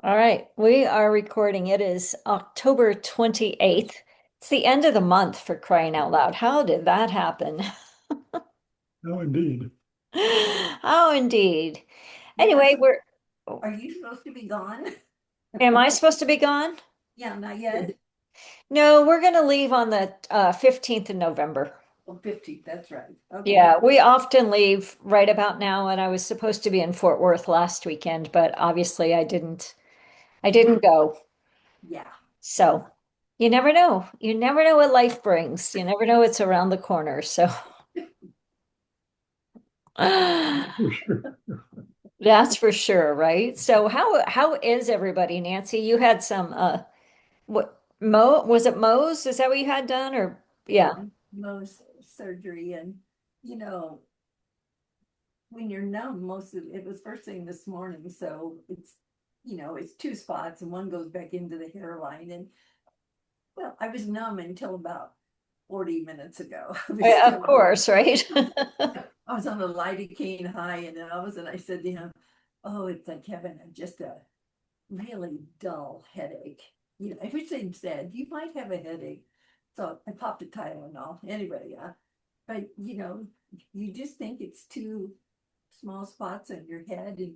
All right, we are recording. It is October 28th. It's the end of the month for crying out loud. How did that happen? No, indeed. Oh, indeed. You're not Anyway, supposed, we're, are you supposed to be gone? am I supposed to be gone? Yeah, not yet. No, we're going to leave on the 15th of November. Oh, 15th, that's right. Okay. Yeah, we often leave right about now, and I was supposed to be in Fort Worth last weekend, but obviously I didn't go. Yeah. So you never know. You never know what life brings. You never know it's around the corner. So For sure. that's for sure, right? So how is everybody, Nancy? You had some what Mo was it Mo's? Is that what you had done or yeah. Yeah. Most surgery and you know, when you're numb, most of it was first thing this morning, so it's two spots and one goes back into the hairline. And well, I was numb until about 40 minutes ago. I was Yeah, of still course, right? I was on a lidocaine high, and then all of a sudden I said to him, "Oh, it's like having just a really dull headache." I wish they'd said you might have a headache. So I popped a Tylenol. Anyway, but you just think it's two small spots on your head, and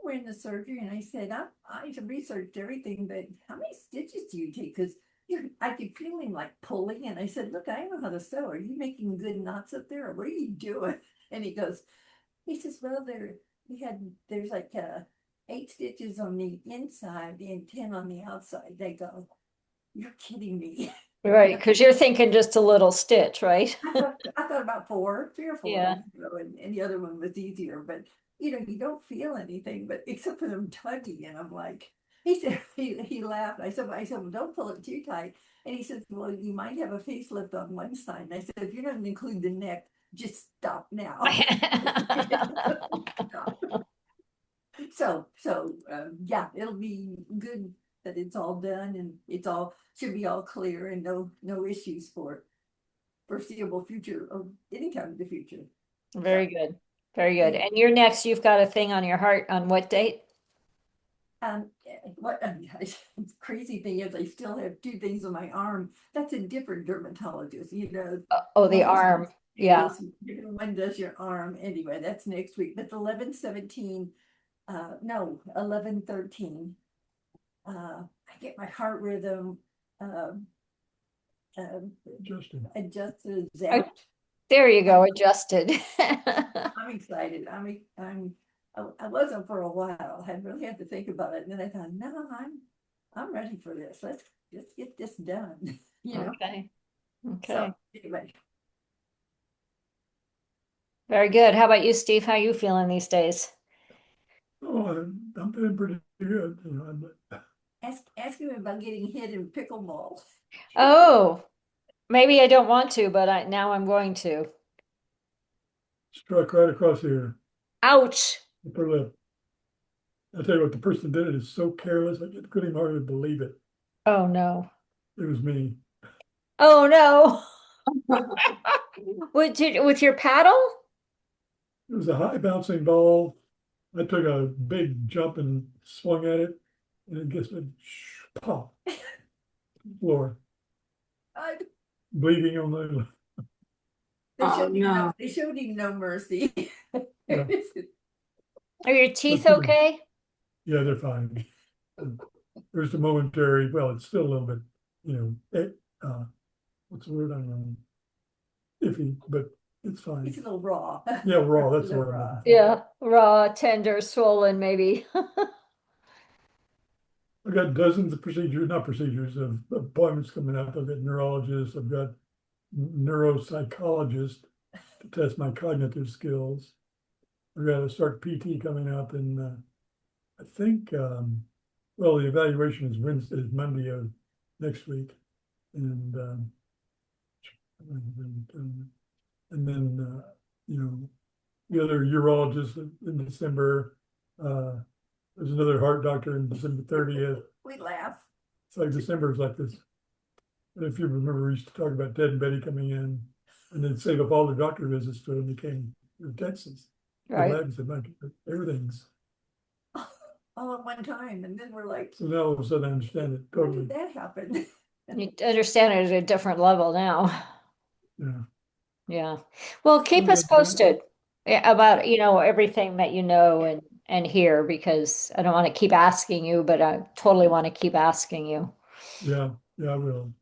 we're in the surgery, and I said, I researched everything, but how many stitches do you take? Because I could feel him like pulling, and I said, "Look, I know how to sew. Are you making good knots up there, or what are you doing?" And he says, "Well, there's like 8 stitches on the inside and 10 on the outside." They go, "You're kidding me." Right, because you're thinking just a little stitch, right? I thought about four, 3 or 4, Yeah. and the other one was easier, but you don't feel anything, but except for them tugging, and I'm like, he said, he laughed. I said, "Well, don't pull it too tight." And he says, "Well, you might have a facelift on one side." And I said, "If you're not going to include the neck, just stop now." Stop. So yeah, it'll be good that it's all done, and it's all should be all clear, and no issues for foreseeable future or any time in the future. Very So good. Very good. anyway, And you're next, you've got a thing on your heart on what date? what crazy thing is, I still have two things on my arm. That's a different dermatologist. Oh, the One does arm. Yeah. face, one does your arm. Anyway, that's next week. But the 11/17, no, 11/13. I get my heart rhythm uh, uh, Justin. adjusted, Oh, zapped. there you go, I'm adjusted. I'm excited. I wasn't for a while. I really had to think about it. And then I thought, no, I'm ready for this. Let's get this done. Okay. So Okay. anyway, Very good. How about you, Steve? How you feeling these days? Oh, I'm doing pretty good. ask him about getting hit in pickleball. Oh, maybe I don't want to, but now I'm going to. Struck right across here, Ouch. upper lip. I tell you what, the person that did it is so careless. I couldn't even hardly believe it. Oh no. It was me. Oh no. With your paddle? It was a high bouncing ball. I took a big jump and swung at it, and it just went pop floor, I, bleeding on the. they Oh showed him no. They showed him no mercy. Yeah, Are your but teeth okay? yeah, they're fine. There's a momentary. Well, it's still a little bit, what's the word I'm iffy, but it's fine. It's a little raw. Yeah, raw. A That's the little word I'm raw. looking for. Yeah, raw, tender, swollen, maybe. I've got dozens of procedures, not procedures, of appointments coming up. I've got neurologists, I've got neuropsychologists to test my cognitive skills. I've got to start PT coming up, and I think, well, the evaluation is Wednesday, is Monday of next week, and and then the other urologist in December. Uh, there's another heart doctor in December 30th. We laugh. It's like December is like this. And if you remember, we used to talk about Ted and Betty coming in and then save up all the doctor visits to when they came to Texas. The Right. lab said, "Mike, everything's all at one time, and then we're like, So now all of a sudden I understand it how totally. did that happen? You understand it at a different level now. Yeah. Yeah. Well, keep us Okay, Pat. posted about, everything that you know and hear because I don't want to keep asking you, but I totally want to keep asking you. Yeah, yeah, I will.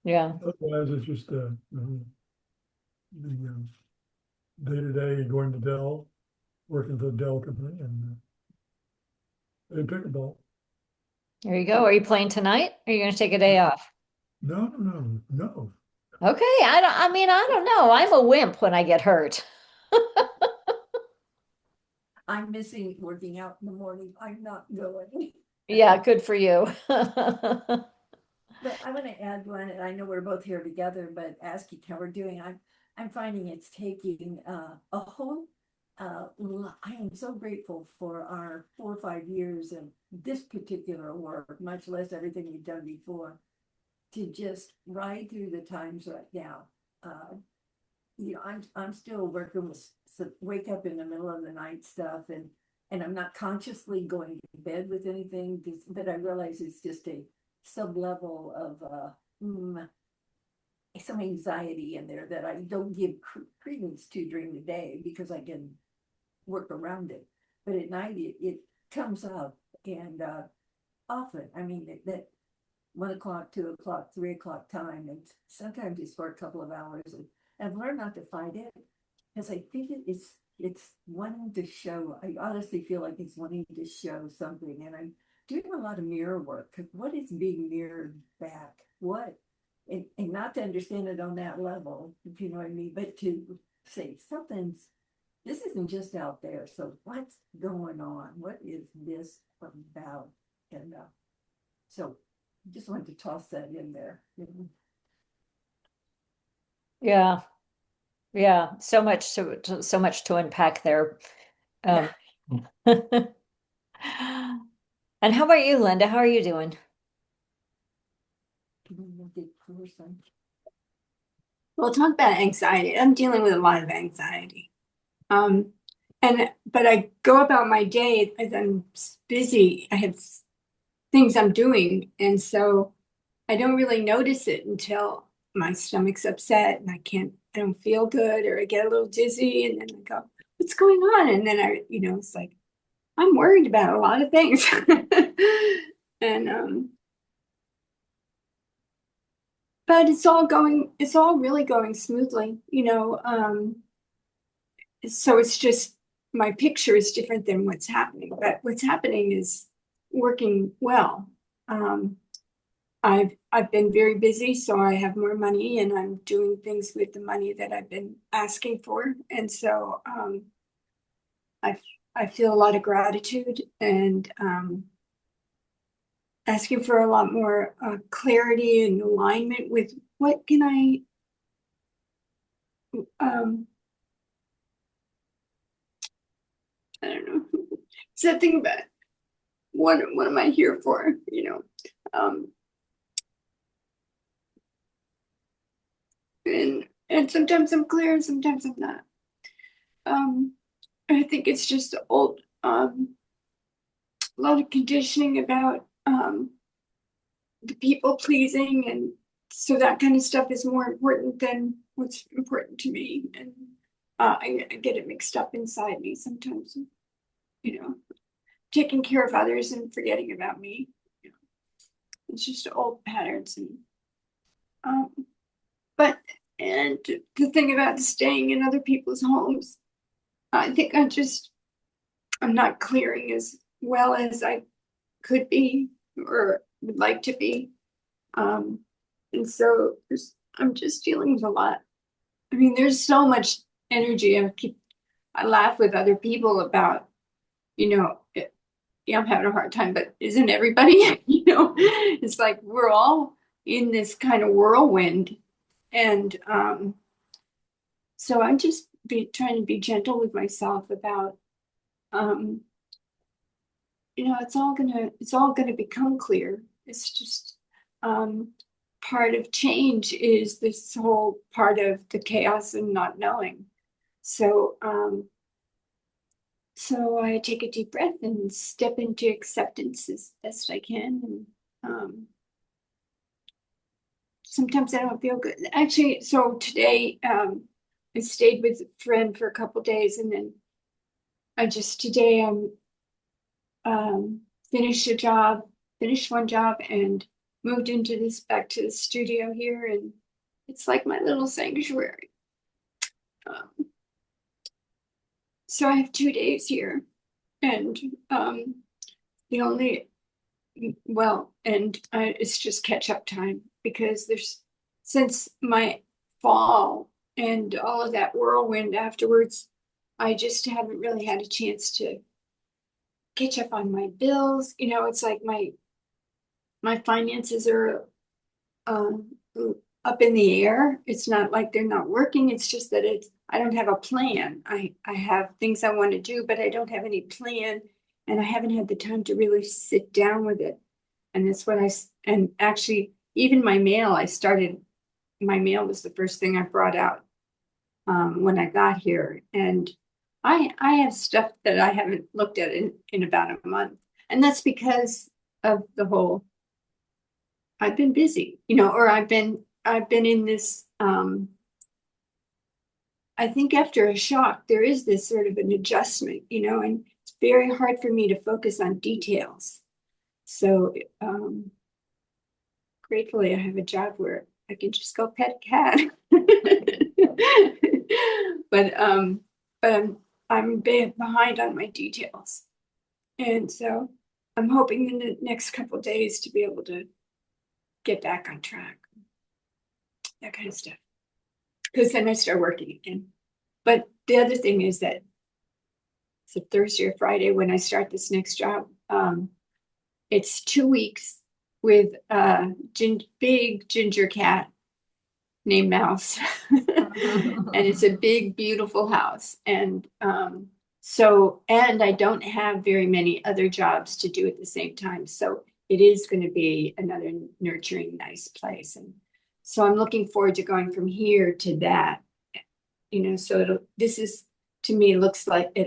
Yeah. Otherwise, it's just the day-to-day going to Dell, working for the Dell company and pickleball. There you go. Are you playing tonight? Or are you going to take a day off? No, no, no, no. Okay. I don't know. I'm a wimp when I get hurt. I'm missing working out in the morning. I'm not going. Yeah, good for you. But I want to add one, and I know we're both here together, but asking how we're doing, I'm finding it's taking a whole. I am so grateful for our 4 or 5 years of this particular work, much less everything we've done before, to just ride through the times right now. I'm still working with wake up in the middle of the night stuff, and I'm not consciously going to bed with anything, but I realize it's just a sub level of some anxiety in there that I don't give credence to during the day because I can work around it. But at night it comes up, and often, I mean, that 1 o'clock, 2 o'clock, 3 o'clock time, and sometimes it's for a couple of hours. And I've learned not to fight it because I think it's wanting to show. I honestly feel like it's wanting to show something, and I'm doing a lot of mirror work. What is being mirrored back? What, and not to understand it on that level, if you know what I mean, but to say something's. This isn't just out there. So what's going on? What is this about? And so just wanted to toss that in there. Yeah. Yeah. So much to unpack there. Yeah. Um, and how about you, Linda? How are you doing? Well, talk about anxiety. I'm dealing with a lot of anxiety. Um, but I go about my day as I'm busy. I have things I'm doing, and so I don't really notice it until my stomach's upset and I don't feel good, or I get a little dizzy, and then I go, "What's going on?" And then it's like I'm worried about a lot of things, and but it's all really going smoothly, so it's just my picture is different than what's happening, but what's happening is working well. Um, I've been very busy, so I have more money, and I'm doing things with the money that I've been asking for, and so I I feel a lot of gratitude and asking for a lot more clarity and alignment with what can I don't know. It's that thing about what am I here for? Um, and sometimes I'm clear, and sometimes I'm not. Um, I think it's just old, a lot of conditioning about the people pleasing, and so that kind of stuff is more important than what's important to me, and I get it mixed up inside me sometimes. You know, taking care of others and forgetting about me. It's just old patterns, and um, but and the thing about staying in other people's homes, I think I'm not clearing as well as I could be or would like to be. Um, and so I'm just dealing with a lot. I mean, there's so much energy. I laugh with other people about, yeah, I'm having a hard time, but isn't everybody? It's like we're all in this kind of whirlwind. And so I'm just trying to be gentle with myself about, um, it's all gonna become clear. It's just um, part of change is this whole part of the chaos and not knowing. So So I take a deep breath and step into acceptance as best I can. And sometimes I don't feel good. Actually, so today I stayed with a friend for a couple days, and then I just today finished a job, finished one job, and moved into this back to the studio here, and it's like my little sanctuary. Um, so I have 2 days here, and the only well, and it's just catch up time because there's since my fall and all of that whirlwind afterwards, I just haven't really had a chance to catch up on my bills. You know, it's like my finances are um up in the air. It's not like they're not working. It's just that it's I don't have a plan. I have things I want to do, but I don't have any plan, and I haven't had the time to really sit down with it. And that's what and actually even my mail was the first thing I brought out when I got here. And I have stuff that I haven't looked at in about a month. And that's because of the whole I've been busy, you know, or I've been in this I think after a shock, there is this sort of an adjustment, you know, and it's very hard for me to focus on details. So gratefully I have a job where I can just go pet a cat. But I'm behind on my details. And so I'm hoping in the next couple of days to be able to get back on track. That kind of stuff. Because then I start working again. But the other thing is that it's a Thursday or Friday when I start this next job. It's 2 weeks with a big ginger cat named Mouse. And it's a big, beautiful house. And and I don't have very many other jobs to do at the same time. So it is going to be another nurturing, nice place. And so I'm looking forward to going from here to that. You know, so this is to me it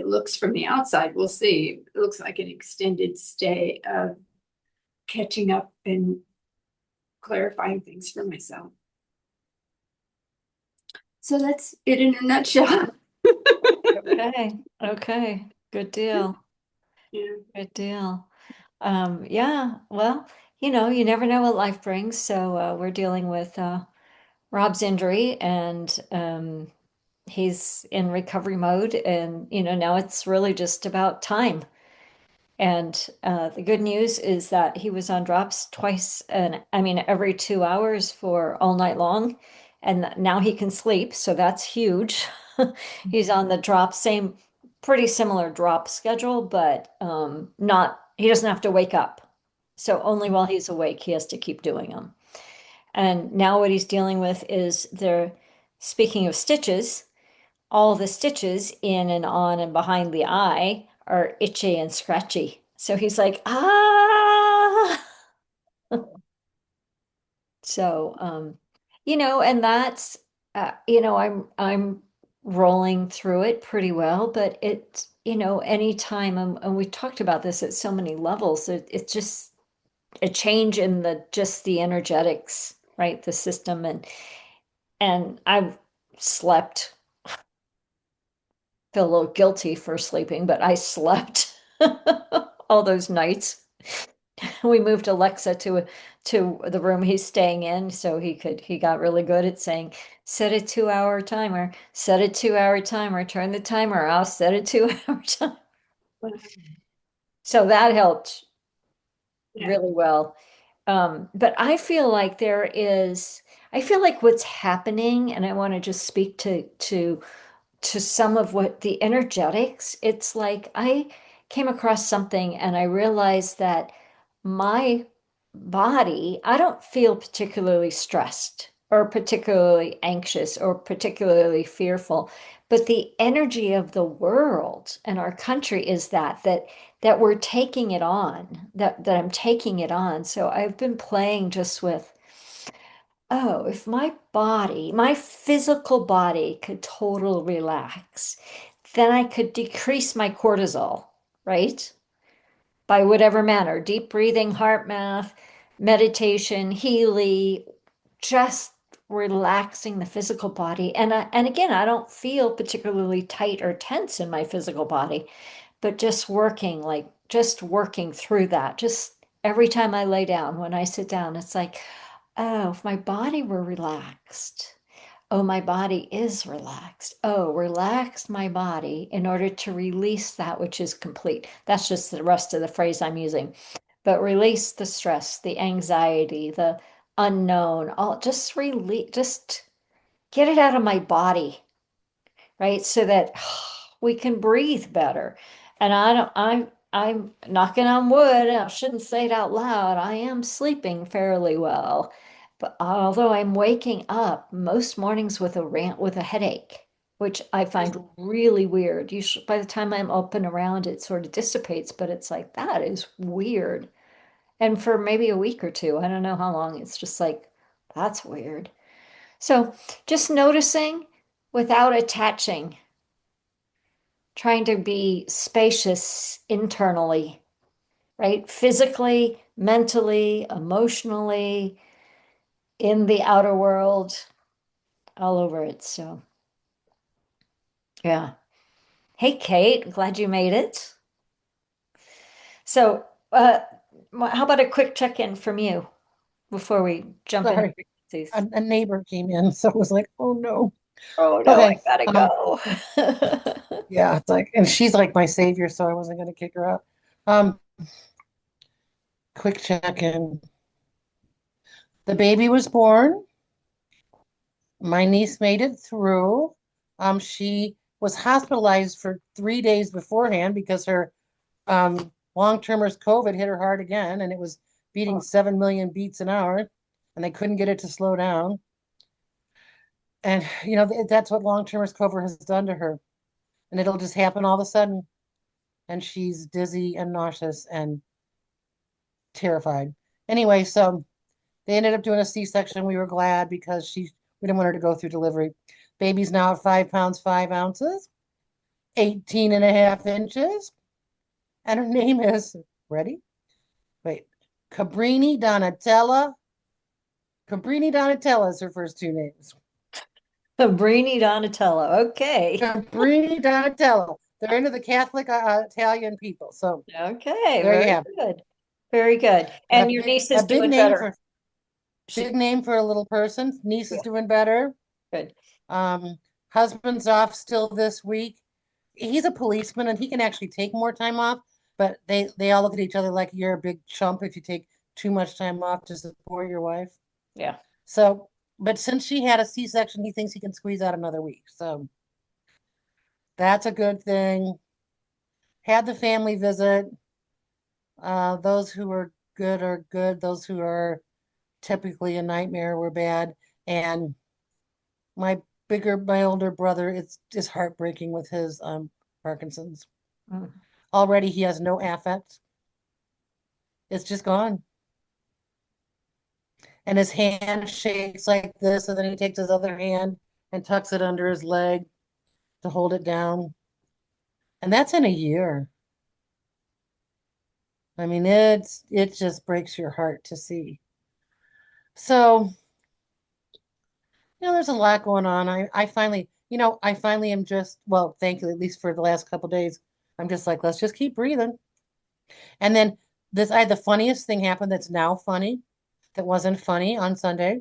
looks from the outside, we'll see. It looks like an extended stay of catching up and clarifying things for myself. So that's it in a nutshell. Okay, okay, good deal. Yeah. Good deal. Yeah, well, you never know what life brings. So we're dealing with Rob's injury, and he's in recovery mode, and now it's really just about time. And the good news is that he was on drops twice, and I mean every 2 hours for all night long, and now he can sleep, so that's huge. He's on the drop, same, pretty similar drop schedule, but not, he doesn't have to wake up. So only while he's awake, he has to keep doing them. And now what he's dealing with is speaking of stitches, all the stitches in and on and behind the eye are itchy and scratchy. So he's like, ah. So, and that's, I'm rolling through it pretty well, but anytime, and we talked about this at so many levels, it's just a change in just the energetics, right? The system, and I've slept, feel a little guilty for sleeping, but I slept all those nights. We moved Alexa to the room he's staying in, so he got really good at saying, set a 2 hour timer, set a 2 hour timer, turn the timer off, set a 2 hour timer. So that helped really well. But I feel like what's happening, and I want to just speak to some of what the energetics, it's like I came across something and I realized that my body, I don't feel particularly stressed or particularly anxious or particularly fearful, but the energy of the world and our country is that we're taking it on, that I'm taking it on. So I've been playing just with, oh, if my physical body could total relax, then I could decrease my cortisol, right? By whatever manner, deep breathing, heart math, meditation, Healy, just relaxing the physical body. And again, I don't feel particularly tight or tense in my physical body, but just working through that. Just every time I lay down, when I sit down, it's like, oh, if my body were relaxed. Oh, my body is relaxed. Oh, relax my body in order to release that which is complete. That's just the rest of the phrase I'm using. But release the stress, the anxiety, the unknown, all just release, just get it out of my body, right? So that we can breathe better. And I'm knocking on wood, I shouldn't say it out loud. I am sleeping fairly well. But although I'm waking up most mornings with a headache, which I find really weird. Usually by the time I'm up and around, it sort of dissipates, but it's like that is weird. And for maybe a week or two, I don't know how long, it's just like, that's weird. So just noticing without attaching, trying to be spacious internally, right? Physically, mentally, emotionally, in the outer world, all over it. So, yeah. Hey, Kate, glad you made it. So, how about a quick check-in from you before we jump into Sorry, these? a neighbor came in, so it was like, oh no. Oh no, I Okay. gotta Um, go. yeah, it's like, and she's like my savior, so I wasn't gonna kick her out. Um, quick check-in. The baby was born. My niece made it through. She was hospitalized for 3 days beforehand because her long-termers COVID hit her hard again, and it was beating 7 million beats an hour, and they couldn't get it to slow down. And that's what long-termers COVID has done to her. And it'll just happen all of a sudden. And she's dizzy and nauseous and terrified. Anyway, so they ended up doing a C-section. We were glad because we didn't want her to go through delivery. Baby's now at 5 pounds, 5 ounces, 18 and a half inches. And her name is, ready? Wait, Cabrini Donatella. Cabrini Donatella is her first two names. Brini Donatello. Okay. Cabrini Donatella. They're into the Catholic Italian people. So Okay, there you very have it. good. Very good. A And your big, niece a is big doing name better. for She, big name for a little person. Niece is yeah, doing better. good. Um, Husband's off still this week. He's a policeman and he can actually take more time off, but they all look at each other like you're a big chump if you take too much time off to support your wife. Yeah. So, but since she had a C-section, he thinks he can squeeze out another week. So that's a good thing. Had the family visit. Those who are good are good. Those who are typically a nightmare were bad. And my older brother, it's just heartbreaking with his Parkinson's. Mm. Already he has no affect. It's just gone. And his hand shakes like this, and then he takes his other hand and tucks it under his leg to hold it down. And that's in a year. I mean, it just breaks your heart to see. So, there's a lot going on. I finally am just, well, thank you, at least for the last couple days. I'm just like, let's just keep breathing. And then I had the funniest thing happen that's now funny, that wasn't funny on Sunday.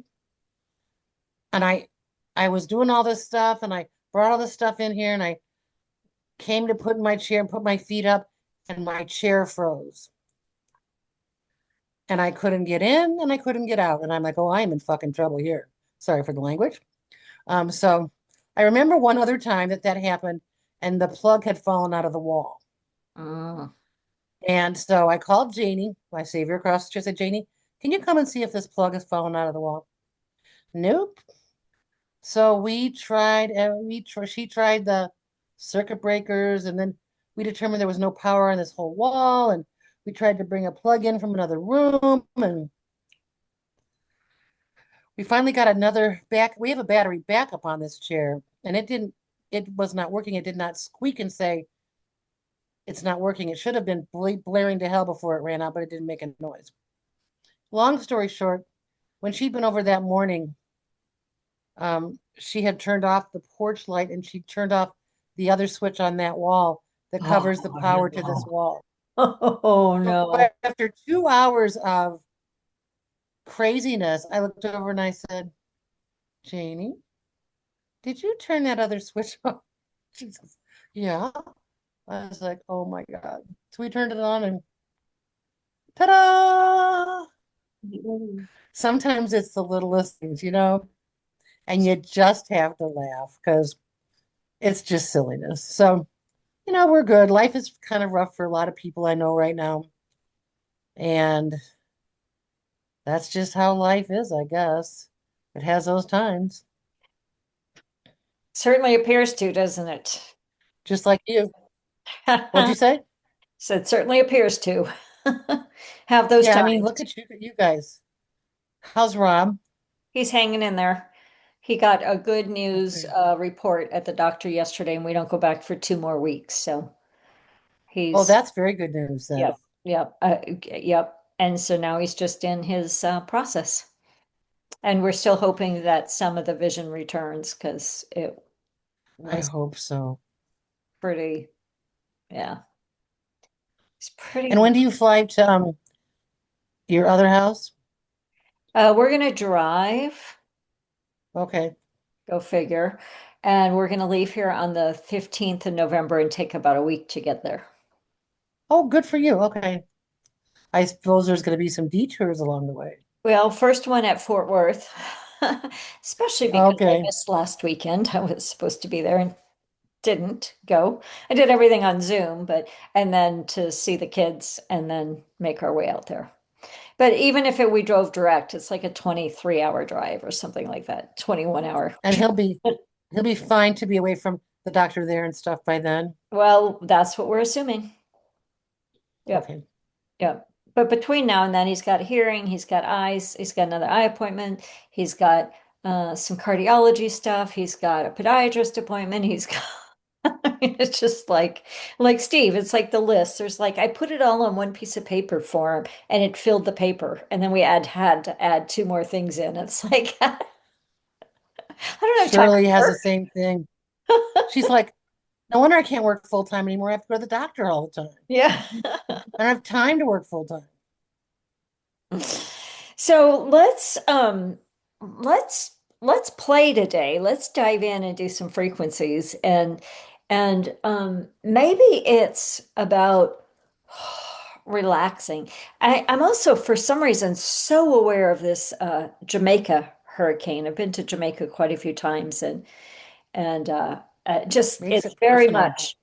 And I was doing all this stuff and I brought all this stuff in here and I came to put in my chair and put my feet up and my chair froze. And I couldn't get in and I couldn't get out. And I'm like, oh, I'm in fucking trouble here. Sorry for the language. So I remember one other time that happened and the plug had fallen out of the wall. Mm. And so I called Janie, my savior across the street. I said, Janie, can you come and see if this plug has fallen out of the wall? Nope. So we tried, and she tried the circuit breakers, and then we determined there was no power on this whole wall. And we tried to bring a plug in from another room, and we finally got another back. We have a battery backup on this chair, and it was not working. It did not squeak and say it's not working. It should have been blaring to hell before it ran out, but it didn't make a noise. Long story short, when she'd been over that morning, she had turned off the porch light and she turned off the other switch on that wall that Oh, covers the power to this no. wall. Oh, So no. after 2 hours of craziness, I looked over and I said, Janie, did you turn that other switch off? She says, yeah. I was like, oh my God. So we turned it on and ta-da! Sometimes it's the littlest things, and you just have to laugh because it's just silliness. So, we're good. Life is kind of rough for a lot of people I know right now. And that's just how life is, I guess. It has those times, Certainly appears to, doesn't it? just like you. What'd you say? So it certainly appears to have those Yeah, I mean, times. look at you guys. How's Rob? He's hanging in there. He got a good news Okay. report at the doctor yesterday, and we don't go back for 2 more weeks. So Oh, he's, that's very good news then. yep, yep, yep. And so now he's just in his process. And we're still hoping that some of the vision returns because it I was hope so. pretty, yeah, it's pretty. And when do you fly to your other house? We're gonna drive, Okay. go figure, and we're gonna leave here on the 15th of November and take about a week to get there. Oh, good for you. Okay. I suppose there's going to be some detours along the way. Well, first one at Fort Worth, especially because I Okay. missed last weekend. I was supposed to be there and didn't go. I did everything on Zoom, but and then to see the kids and then make our way out there. But even if we drove direct, it's like a 23-hour drive or something like that, 21 hour. And he'll be fine to be away from the doctor there and stuff by then. Well, that's what we're assuming. Yep. Okay. Yep. But between now and then, he's got hearing, he's got eyes, he's got another eye appointment, he's got some cardiology stuff, he's got a podiatrist appointment, he's got, I mean, it's just like Steve, it's like the list. There's like, I put it all on one piece of paper for him and it filled the paper. And then we had to add two more things in. It's like, I don't have time Shirley has the for same thing. She's like, no wonder I can't work full time anymore. I have to go to the doctor all the time. yeah. I don't have time to work full time. So let's play today. Let's dive in and do some frequencies and maybe it's about relaxing. I'm also for some reason so aware of this Jamaica hurricane. I've been to Jamaica quite a few times and just Makes it's it very personal. much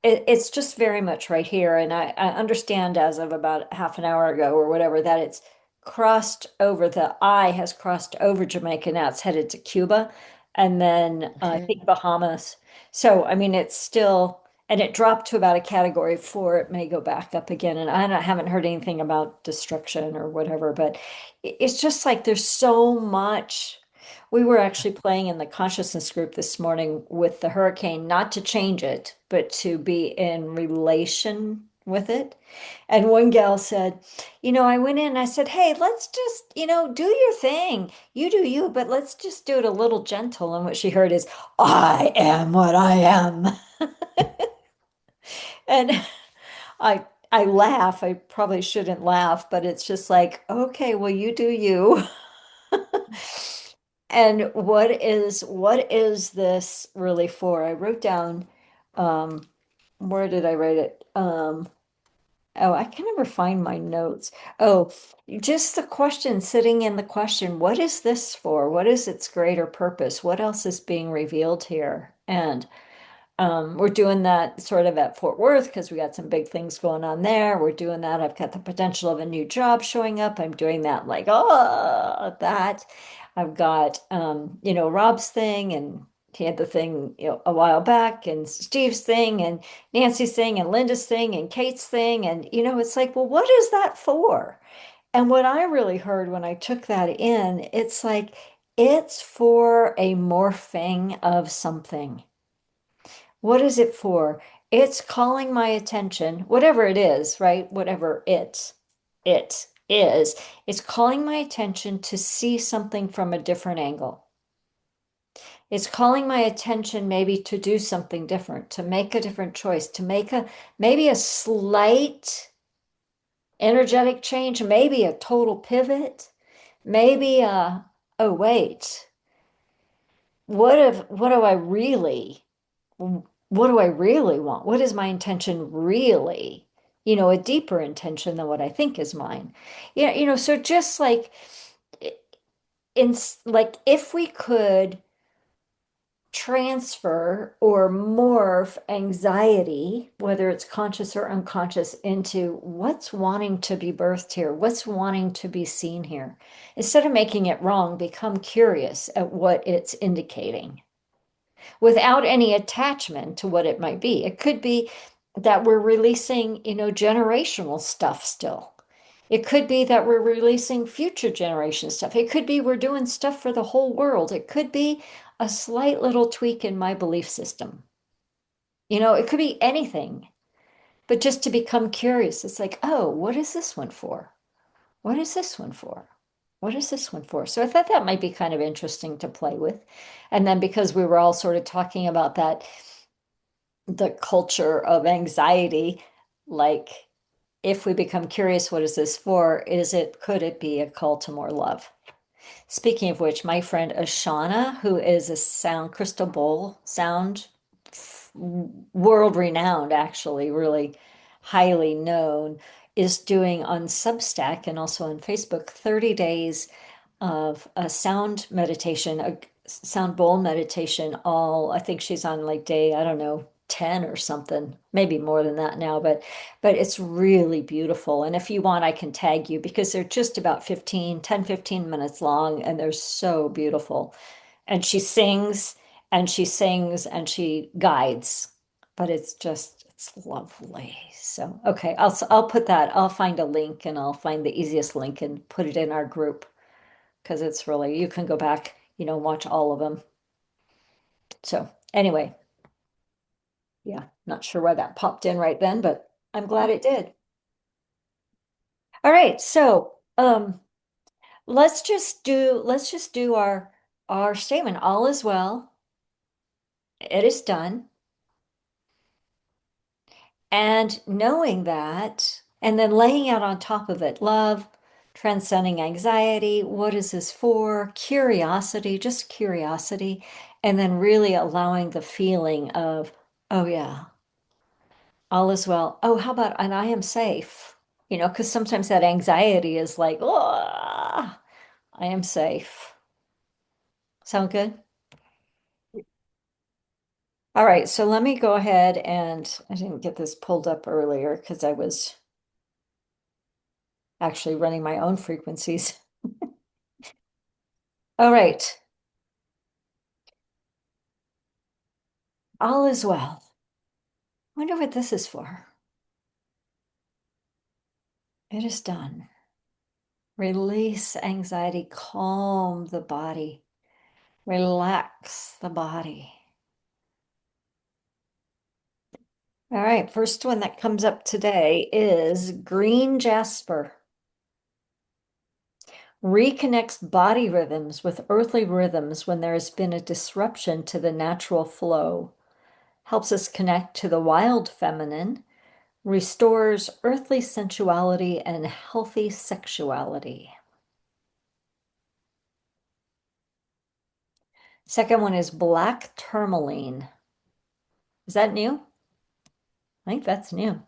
it's just very much right here. And I understand as of about half an hour ago or whatever that it's crossed over the eye has crossed over Jamaica. Now it's headed to Cuba and then I Okay. think Bahamas. So I mean it's still and it dropped to about a category 4. It may go back up again. And haven't heard anything about destruction or whatever, but it's just like there's so much. We were actually playing in the consciousness group this morning with the hurricane, not to change it, but to be in relation with it. And one gal said, I went in and I said, hey, let's just, do your thing. You do you, but let's just do it a little gentle. And what she heard is, I am what I am. And I laugh. I probably shouldn't laugh, but it's just like, okay, well, you do you. And what is this really for? I wrote down, um, where did I write it? Oh, I can never find my notes. Oh, just the question sitting in the question, what is this for? What is its greater purpose? What else is being revealed here? And we're doing that sort of at Fort Worth because we got some big things going on there. We're doing that. I've got the potential of a new job showing up. I'm doing that like, oh, that. I've got, Rob's thing and he had the thing, a while back and Steve's thing and Nancy's thing and Linda's thing and Kate's thing. And, it's like, well, what is that for? And what I really heard when I took that in, it's like, it's for a morphing of something. What is it for? It's calling my attention, whatever it is, right? Whatever it is, it's calling my attention to see something from a different angle. It's calling my attention maybe to do something different, to make a different choice, to make a maybe a slight energetic change, maybe a total pivot, maybe a, oh wait, what do I really what do I really want? What is my intention really? A deeper intention than what I think is mine. Yeah, so just in like if we could transfer or morph anxiety, whether it's conscious or unconscious, into what's wanting to be birthed here, what's wanting to be seen here. Instead of making it wrong, become curious at what it's indicating without any attachment to what it might be. It could be that we're releasing, generational stuff still. It could be that we're releasing future generation stuff. It could be we're doing stuff for the whole world. It could be a slight little tweak in my belief system. It could be anything, but just to become curious, it's like, oh, what is this one for? What is this one for? What is this one for? So I thought that might be kind of interesting to play with. And then because we were all sort of talking about that, the culture of anxiety, like if we become curious, what is this for? Could it be a call to more love? Speaking of which, my friend Ashana, who is a sound crystal bowl sound, world renowned, actually, really highly known, is doing on Substack and also on Facebook 30 days of a sound meditation, a sound bowl meditation. I think she's on like day, I don't know, 10 or something, maybe more than that now, but it's really beautiful. And if you want, I can tag you because they're just about 15 minutes long and they're so beautiful. And she sings and she guides, but it's lovely. So, okay, I'll put that, I'll find a link and I'll find the easiest link and put it in our group because it's really, you can go back, watch all of them. So, anyway, yeah, not sure why that popped in right then, but I'm glad it did. All right, so let's just do our statement. All is well. It is done. And knowing that, and then laying out on top of it love, transcending anxiety. What is this for? Curiosity, just curiosity. And then really allowing the feeling of, oh, yeah, all is well. Oh, how about, and I am safe? Because sometimes that anxiety is like, oh, I am safe. Sound good? All right, so let me go ahead and I didn't get this pulled up earlier because I was actually running my own frequencies. All right, all is well. Wonder what this is for. It is done. Release anxiety, calm the body, relax the body. All right, first one that comes up today is green jasper. Reconnects body rhythms with earthly rhythms when there has been a disruption to the natural flow. Helps us connect to the wild feminine, restores earthly sensuality and healthy sexuality. Second one is black tourmaline. Is that new? I think that's new.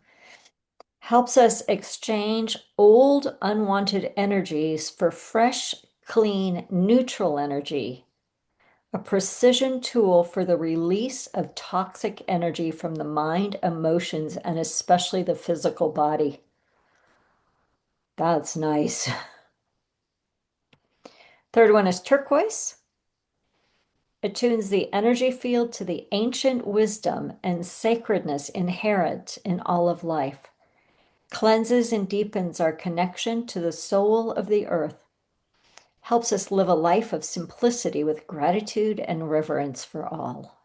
Helps us exchange old unwanted energies for fresh, clean, neutral energy. A precision tool for the release of toxic energy from the mind, emotions, and especially the physical body. That's nice. Third one is turquoise. Attunes the energy field to the ancient wisdom and sacredness inherent in all of life. Cleanses and deepens our connection to the soul of the earth. Helps us live a life of simplicity with gratitude and reverence for all.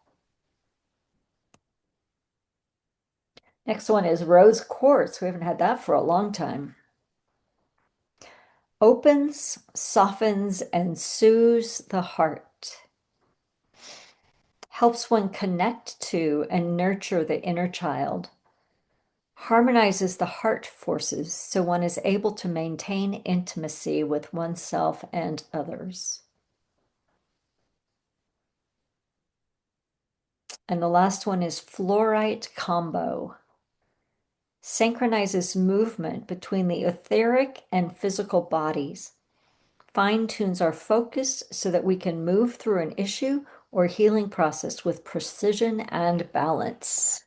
Next one is rose quartz. We haven't had that for a long time. Opens, softens, and soothes the heart. Helps one connect to and nurture the inner child. Harmonizes the heart forces so one is able to maintain intimacy with oneself and others. And the last one is Flourite combo. Synchronizes movement between the etheric and physical bodies. Fine tunes our focus so that we can move through an issue or healing process with precision and balance.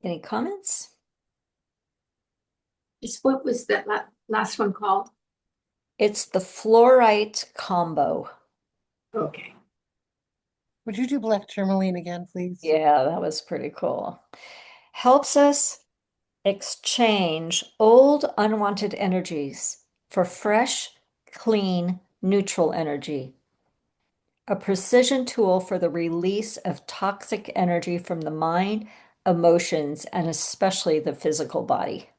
Any comments? Just what was that last one called? It's the Flourite combo. Okay. Would you do black tourmaline again, please? Yeah, that was pretty cool. Helps us exchange old unwanted energies for fresh, clean, neutral energy. A precision tool for the release of toxic energy from the mind, emotions, and especially the physical body.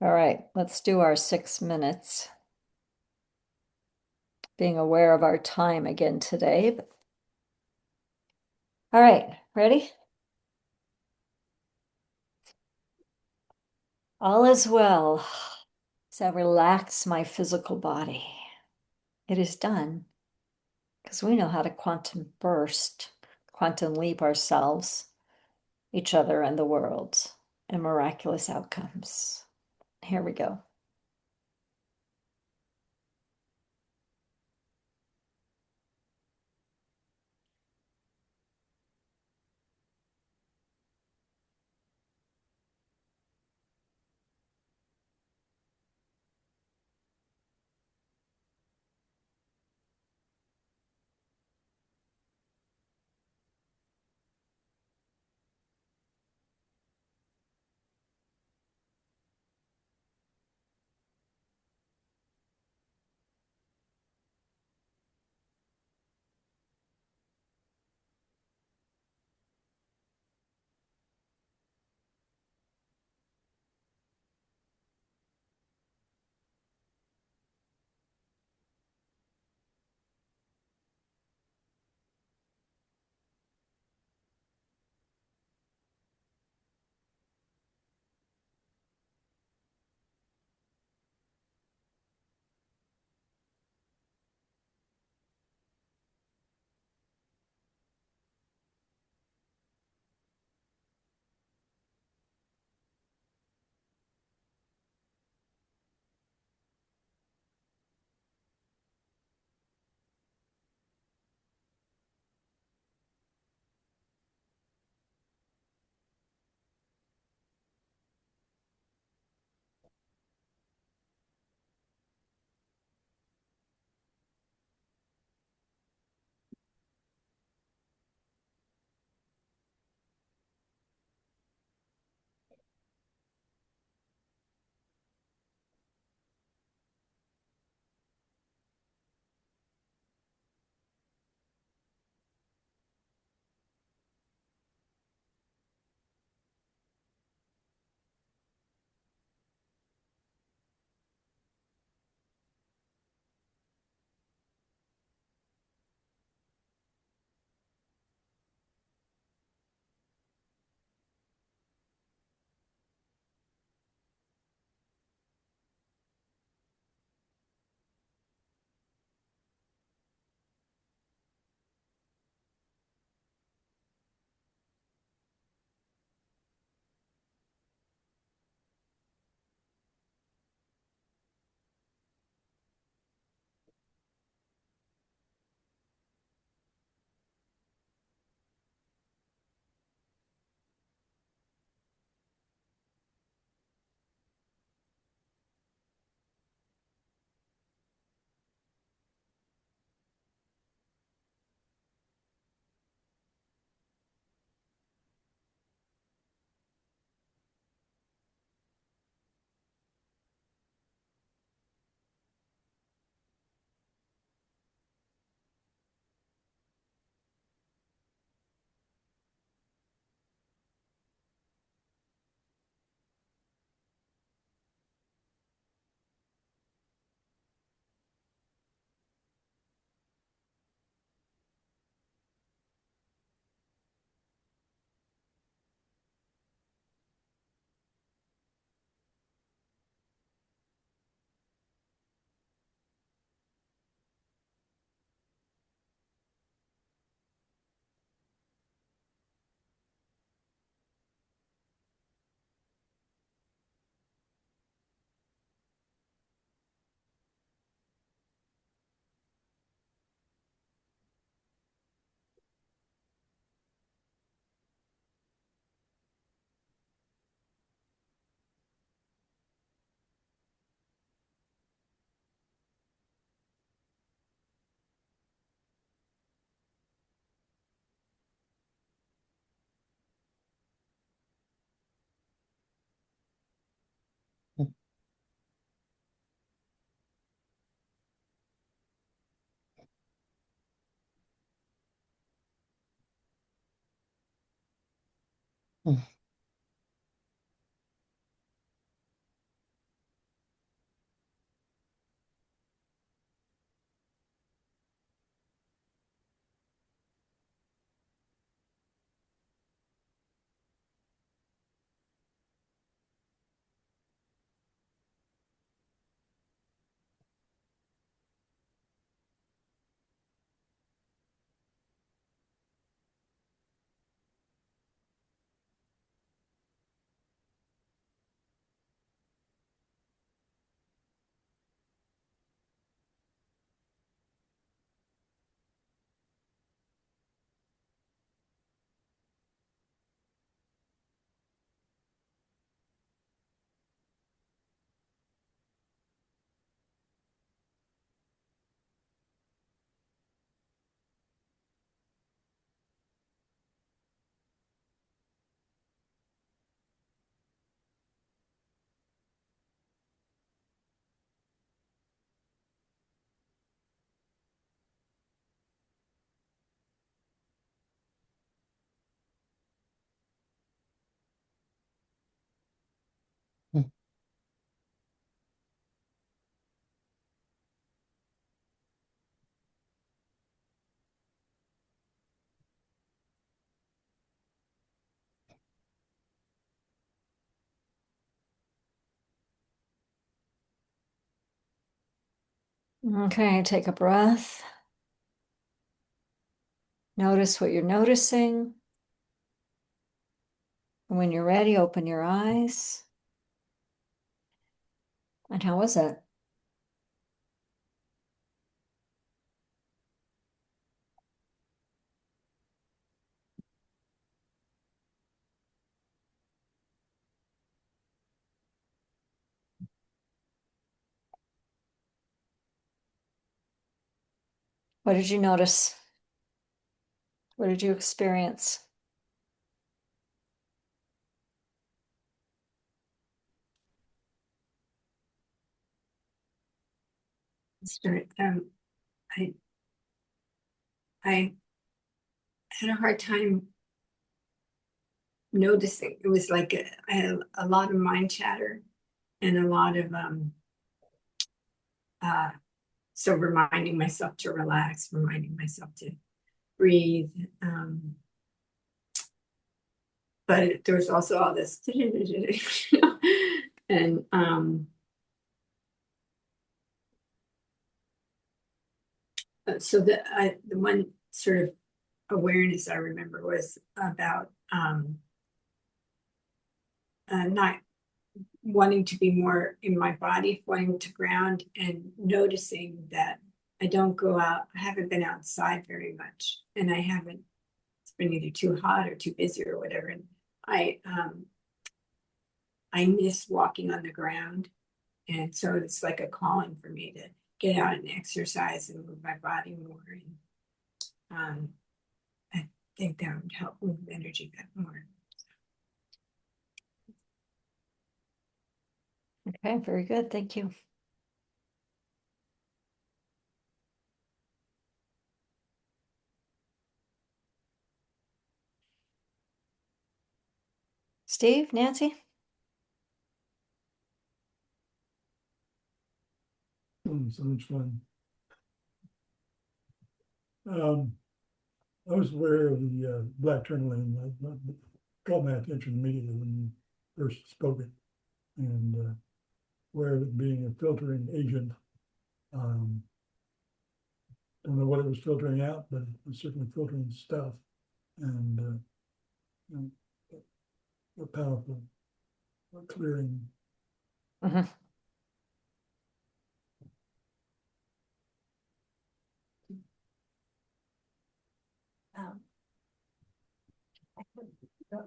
All right, let's do our 6 minutes. Being aware of our time again today. All right, ready? All is well. So relax my physical body. It is done because we know how to quantum burst, quantum leap ourselves, each other, and the world, and miraculous outcomes. Here we go. Mm. Mm. Okay, take a breath. Notice what you're noticing. And when you're ready, open your eyes. And how was it? What did you notice? What did you experience? I I had a hard time noticing. It was like I had a lot of mind chatter and a lot of uh so reminding myself to relax, reminding myself to breathe. But there was also all this and so the one sort of awareness I remember was about not wanting to be more in my body, wanting to ground and noticing that I don't go out. I haven't been outside very much, and I haven't. It's been either too hot or too busy or whatever. And I um, I miss walking on the ground, and so it's like a calling for me to get out and exercise and move my body more. And I think that would help move energy back more. Okay, very good. Thank you. Steve, Nancy? So much fun. I was aware of the black tourmaline. That caught my attention immediately when you first spoke it, and aware of it being a filtering agent. Um, don't know what it was filtering out, but it was certainly filtering stuff, and you know, a powerful, clearing. Mhm. Um,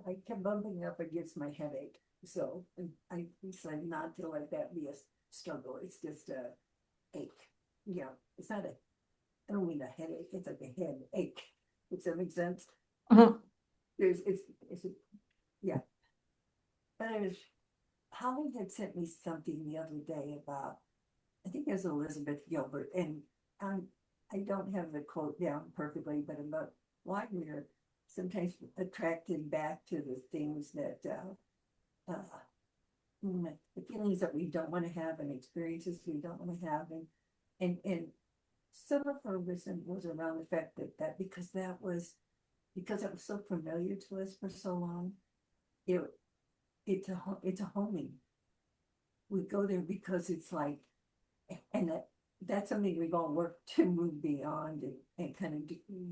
I kept bumping up against my headache, so I decided not to let that be a struggle. It's just a ache. Yeah, it's not a. I don't mean a headache. It's like a head ache. Does that make sense? Mhm. It's yeah. But I was Holly had sent me something the other day about, I think it was Elizabeth Gilbert, and I don't have the quote down perfectly, but about why we're sometimes attracted back to the things that, the feelings that we don't want to have and experiences we don't want to have. And some of her wisdom was around the fact that because it was so familiar to us for so long, it it's a homing. We go there because it's like, and that's something we've all worked to move beyond and kind of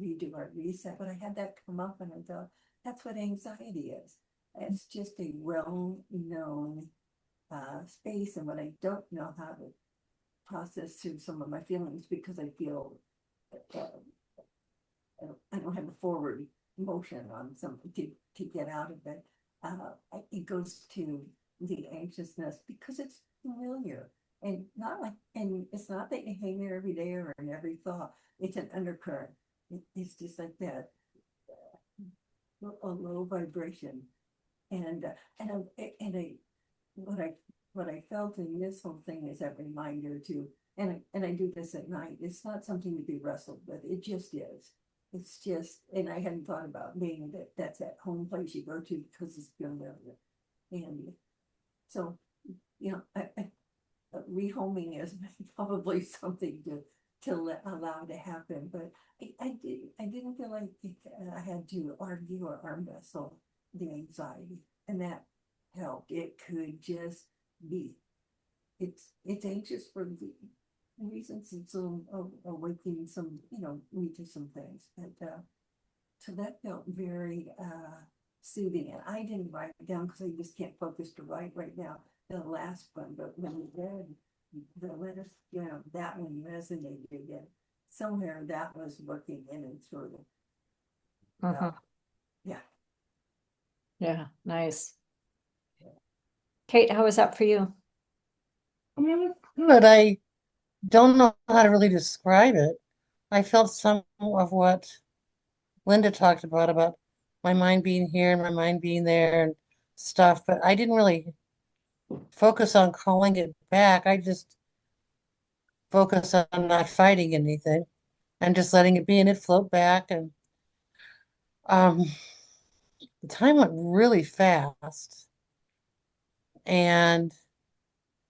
redo our reset. But I had that come up and I thought, that's what anxiety is. It's just a well-known space. And when I don't know how to process through some of my feelings because I feel uh, I don't have a forward motion on something to get out of it. It goes to the anxiousness because it's familiar and not like, and it's not that you hang there every day or in every thought. It's an undercurrent. It's just like that, a low vibration, and what I what I felt in this whole thing is that reminder to, and I do this at night. It's not something to be wrestled with. It just is. It's just, and I hadn't thought about being that's that home place you go to because it's familiar. And so, rehoming is probably something to allow to happen. But I didn't feel like I had to argue or arm wrestle the anxiety, and that helped. It could just be. It's anxious for the reasons it's awakening some, me to some things. But so that felt very soothing. And I didn't write it down because I just can't focus to write right now the last one. But when we read the letters, that one resonated again. Somewhere that was working in and through. Mhm. Yeah. Yeah, nice. Kate, how was that for you? Good. I don't know how to really describe it. I felt some of what Linda talked about my mind being here and my mind being there and stuff, but I didn't really focus on calling it back. I just focus on not fighting anything and just letting it be and it float back. And um, the time went really fast and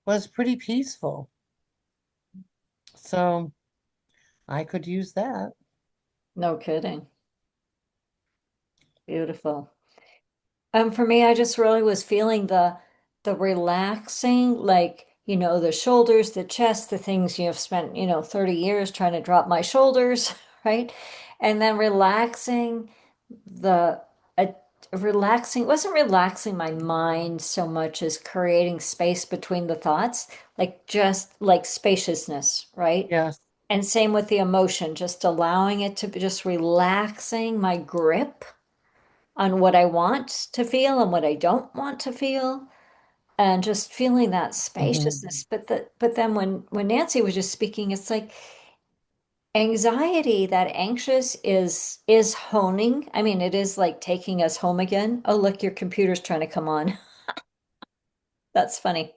was pretty peaceful. So I could use that. No kidding. Beautiful. For me, I just really was feeling the relaxing, like, the shoulders, the chest, the things you've spent, 30 years trying to drop my shoulders, right? And then relaxing the uh, relaxing wasn't relaxing my mind so much as creating space between the thoughts, like just like spaciousness, right? Yes. And same with the emotion, just allowing it to be, just relaxing my grip on what I want to feel and what I don't want to feel, and just feeling that Hmm. spaciousness. But then when Nancy was just speaking, it's like anxiety, that anxious is honing. I mean, it is like taking us home again. Oh, look, your computer's trying to come on. That's funny.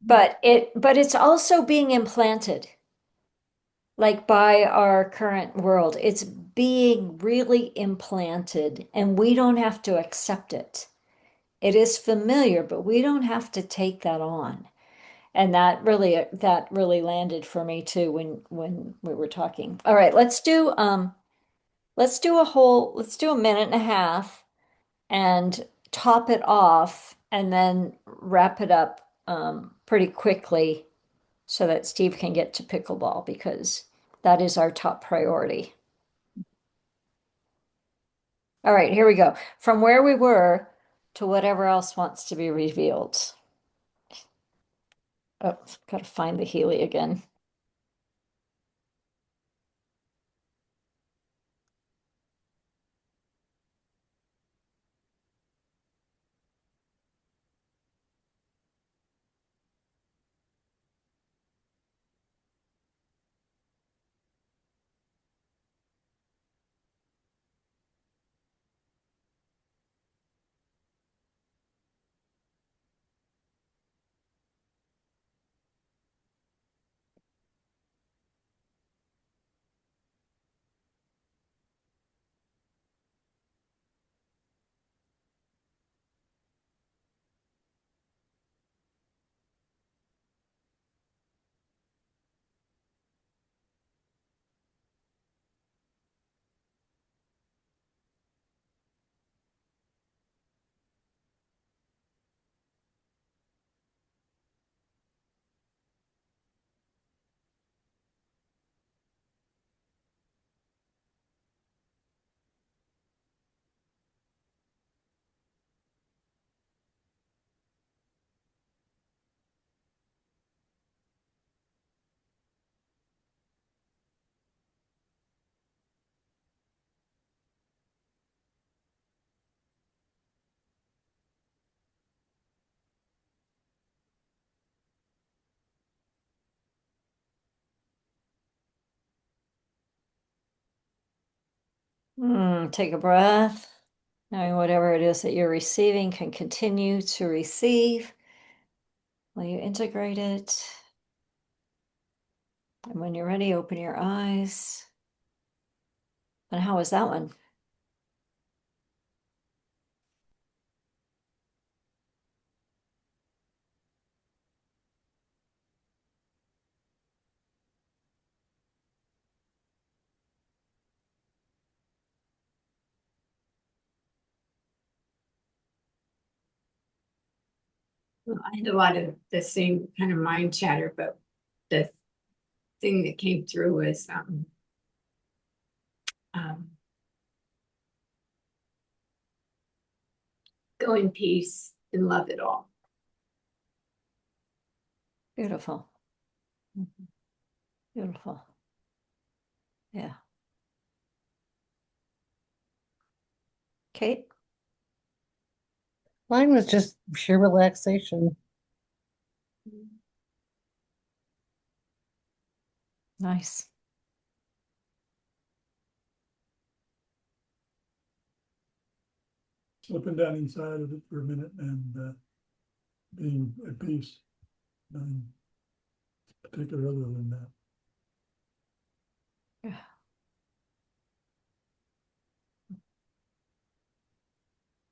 But it's also being implanted, like by our current world. It's being really implanted, and we don't have to accept it. It is familiar, but we don't have to take that on. And that really landed for me too when we were talking. All right, let's do a minute and a half and top it off and then wrap it up pretty quickly so that Steve can get to pickleball because that is our top priority. All right, here we go. From where we were to whatever else wants to be revealed. Oh, gotta find the Healy again. Take a breath. Knowing whatever it is that you're receiving can continue to receive while you integrate it. And when you're ready, open your eyes. And how was that one? I had a lot of the same kind of mind chatter, but the thing that came through was um, go in peace and love it all. Beautiful. Beautiful. Yeah. Kate? Mine was just sheer relaxation. Nice. Slipping down inside of it for a minute and being at peace. Nothing particular other than that. Yeah.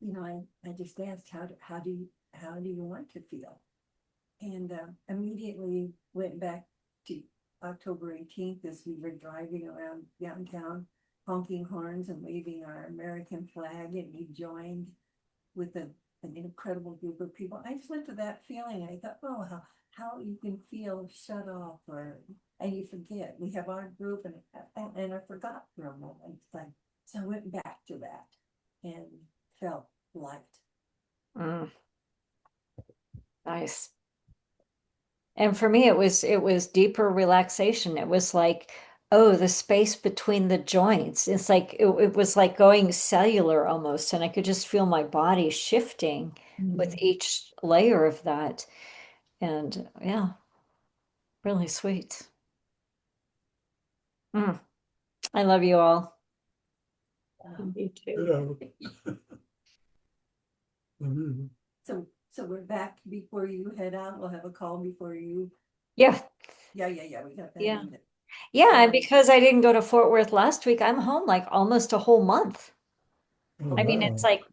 You know, I just asked, how do you want to feel? And immediately went back to October 18th as we were driving around downtown, honking horns and waving our American flag, and we joined with an incredible group of people. I just went to that feeling, and I thought, oh, how you can feel shut off, and you forget. We have our group, and I forgot for a moment. So I went back to that and felt light. Nice. And for me, it was deeper relaxation. It was like, oh, the space between the joints. It's like it was like going cellular almost, and I could just feel my body shifting with each layer of that. And yeah, really sweet. I love you all. Me too. Ditto. Love you. So we're back before you head out. We'll have a call before you. Yeah, Yeah. We got that Yeah. in there. yeah. And because I didn't go to Fort Worth last week, I'm home like almost a whole month. Oh, I mean, it's wow. like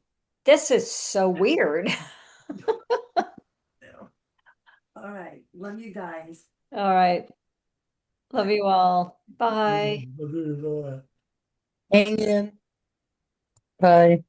this is so weird. Yeah. All right. Love you guys. All right. Love you all. Bye. Love you. Hang in. Bye.